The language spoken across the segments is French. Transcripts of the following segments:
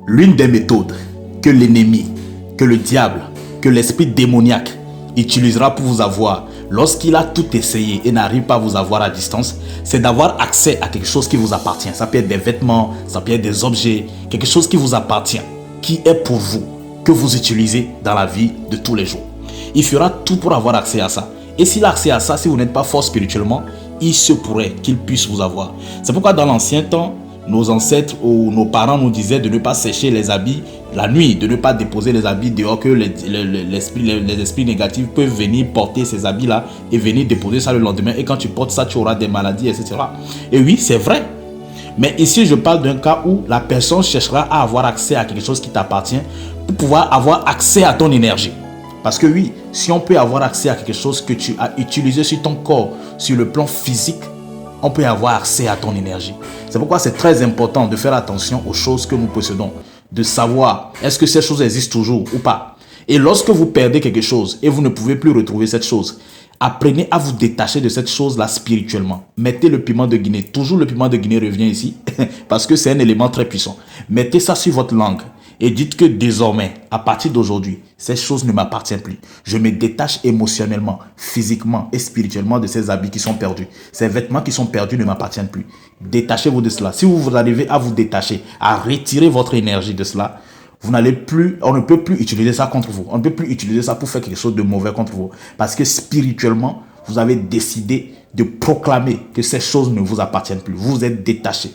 L'une des méthodes que l'ennemi, que le diable, que l'esprit démoniaque utilisera pour vous avoir, lorsqu'il a tout essayé et n'arrive pas à vous avoir à distance, c'est d'avoir accès à quelque chose qui vous appartient. Ça peut être des vêtements, ça peut être des objets, quelque chose qui vous appartient, qui est pour vous, que vous utilisez dans la vie de tous les jours. Il fera tout pour avoir accès à ça. Et s'il a accès à ça, si vous n'êtes pas fort spirituellement, il se pourrait qu'il puisse vous avoir. C'est pourquoi dans l'ancien temps, nos ancêtres ou nos parents nous disaient de ne pas sécher les habits la nuit, de ne pas déposer les habits dehors, que les esprits négatifs peuvent venir porter ces habits-là et venir déposer ça le lendemain. Et quand tu portes ça, tu auras des maladies, etc. Et oui, c'est vrai. Mais ici, je parle d'un cas où la personne cherchera à avoir accès à quelque chose qui t'appartient pour pouvoir avoir accès à ton énergie. Parce que oui, si on peut avoir accès à quelque chose que tu as utilisé sur ton corps, sur le plan physique, on peut avoir accès à ton énergie. C'est pourquoi c'est très important de faire attention aux choses que nous possédons, de savoir est-ce que ces choses existent toujours ou pas. Et lorsque vous perdez quelque chose et vous ne pouvez plus retrouver cette chose, apprenez à vous détacher de cette chose-là spirituellement. Mettez le piment de Guinée, toujours le piment de Guinée revient ici, parce que c'est un élément très puissant. Mettez ça sur votre langue. Et dites que désormais, à partir d'aujourd'hui, ces choses ne m'appartiennent plus. Je me détache émotionnellement, physiquement et spirituellement de ces habits qui sont perdus. Ces vêtements qui sont perdus ne m'appartiennent plus. Détachez-vous de cela. Si vous arrivez à vous détacher, à retirer votre énergie de cela, vous n'allez plus, on ne peut plus utiliser ça contre vous. On ne peut plus utiliser ça pour faire quelque chose de mauvais contre vous. Parce que spirituellement, vous avez décidé de proclamer que ces choses ne vous appartiennent plus. Vous êtes détaché.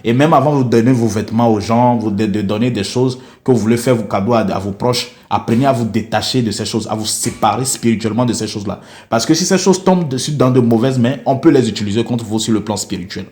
Et même avant de donner vos vêtements aux gens, de donner des choses que vous voulez faire vos cadeaux à vos proches, apprenez à vous détacher de ces choses, à vous séparer spirituellement de ces choses-là. Parce que si ces choses tombent dessus dans de mauvaises mains, on peut les utiliser contre vous sur le plan spirituel.